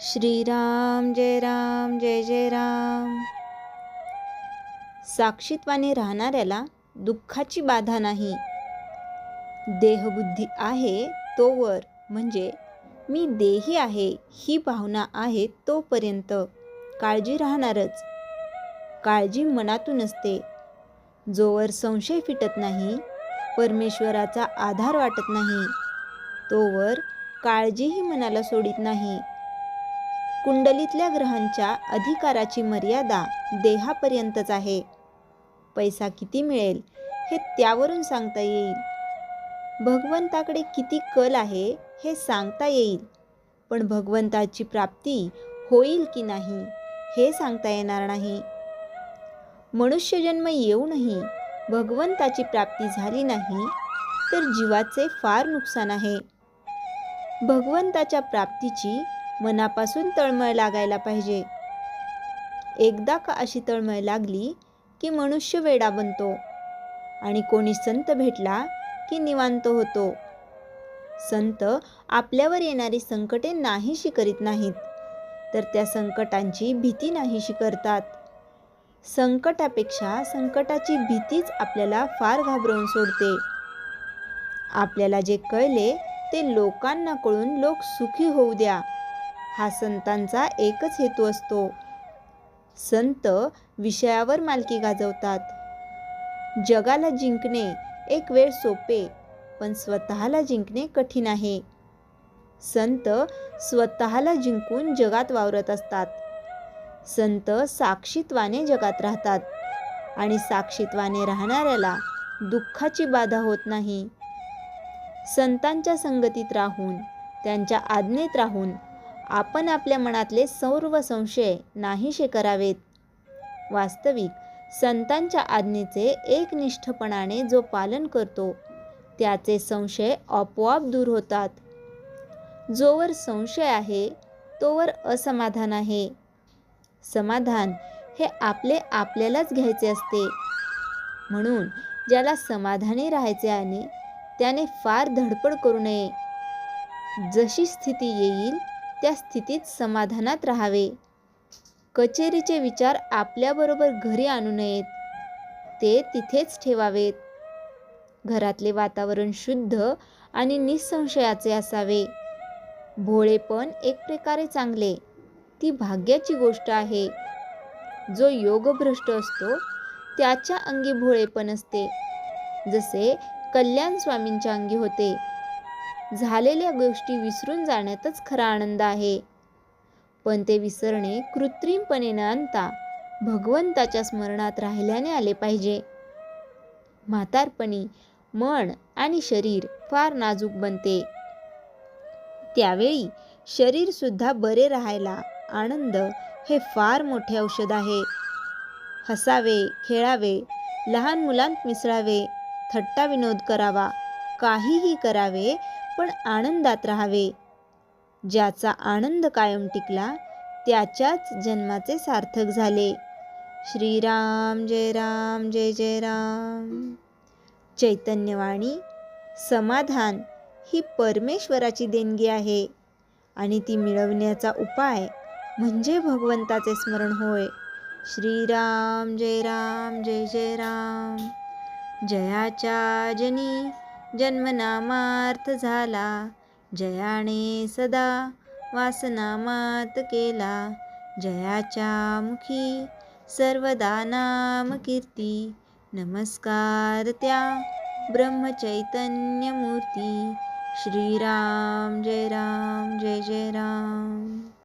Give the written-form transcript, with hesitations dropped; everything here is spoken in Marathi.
श्रीराम जय जय राम. साक्षीत्वाने राहणाऱ्याला दुःखाची बाधा नाही. देहबुद्धी आहे तोवर, म्हणजे मी देही आहे ही भावना आहे तोपर्यंत काळजी राहणारच. काळजी मनातून असते. जोवर संशय फिटत नाही, परमेश्वराचा आधार वाटत नाही, तोवर काळजीही मनाला सोडित नाही. कुंडलीतल्या ग्रहांच्या अधिकाराची मर्यादा देहापर्यंतच आहे. पैसा किती मिळेल हे त्यावरून सांगता येईल. भगवंताकडे किती कल आहे हे सांगता येईल, पण भगवंताची प्राप्ती होईल की नाही हे सांगता येणार नाही. मनुष्यजन्म येऊनही भगवंताची प्राप्ती झाली नाही तर जीवाचे फार नुकसान आहे. भगवंताच्या प्राप्तीची मनापासून तळमळ लागायला पाहिजे. एकदा का अशी तळमळ लागली की मनुष्य वेडा बनतो आणि कोणी संत भेटला की निवांत होतो. संत आपल्यावर येणारी संकटे नाहीशी करीत नाहीत, तर त्या संकटांची भीती नाहीशी करतात. संकटापेक्षा संकटाची भीतीच आपल्याला फार घाबरवून सोडते. आपल्याला जे कळले ते लोकांना कळून लोक सुखी होऊ द्या, हा संतांचा एकच हेतू असतो. संत विषयावर मालकी गाजवतात. जगाला जिंकणे एक वेळ सोपे, पण स्वतःला जिंकणे कठीण आहे. संत स्वतःला जिंकून जगात वावरत असतात. संत साक्षीत्वाने जगात राहतात आणि साक्षीत्वाने राहणाऱ्याला दुःखाची बाधा होत नाही. संतांच्या संगतीत राहून, त्यांच्या आज्ञेत राहून आपण आपल्या मनातले सर्व संशय नाहीसे करावेत. वास्तविक संतांच्या आज्ञेचे एकनिष्ठपणाने जो पालन करतो त्याचे संशय आपोआप दूर होतात. जोवर संशय आहे तोवर असमाधान आहे. समाधान हे आपल्यालाच घ्यायचे असते. म्हणून ज्याला समाधानी राहायचे आहे त्याने फार धडपड करू नये. जशी स्थिती येईल त्या स्थितीत समाधानात राहावे. कचेरीचे विचार आपल्याबरोबर घरी आणू नयेत, ते तिथेच ठेवावेत. घरातले वातावरण शुद्ध आणि निसंशयाचे असावे. भोळेपण एक प्रकारे चांगले, ती भाग्याची गोष्ट आहे. जो योगभ्रष्ट असतो त्याच्या अंगी भोळेपण असते, जसे कल्याण स्वामींच्या अंगी होते. झालेल्या गोष्टी विसरून जाण्यातच खरा आनंद आहे, पण ते विसरणे कृत्रिमपणे न आणता भगवंताच्या स्मरणात राहिल्याने आले पाहिजे. म्हातारपणी मन आणि शरीर फार नाजूक बनते. त्यावेळी शरीर सुद्धा बरे राहायला आनंद हे फार मोठे औषध आहे. हसावे, खेळावे, लहान मुलांत मिसळावे, थट्टा विनोद करावा, काहीही करावे, पण आनंदात राहावे. ज्याचा आनंद कायम टिकला त्याच्याच जन्माचे सार्थक झाले. श्रीराम जय जय राम. चैतन्यवाणी समाधान ही परमेश्वराची देणगी आहे आणि ती मिळवण्याचा उपाय म्हणजे भगवंताचे स्मरण होय. श्रीराम जय जय राम. जयाच्या जनी जन्मनामार्थ झाला, जयाने सदा वासनामात केला. जयाच्या मुखी सर्वदा नाम कीर्ती, नमस्कार त्या ब्रह्मचैतन्य मूर्ती. श्रीराम जय जय राम.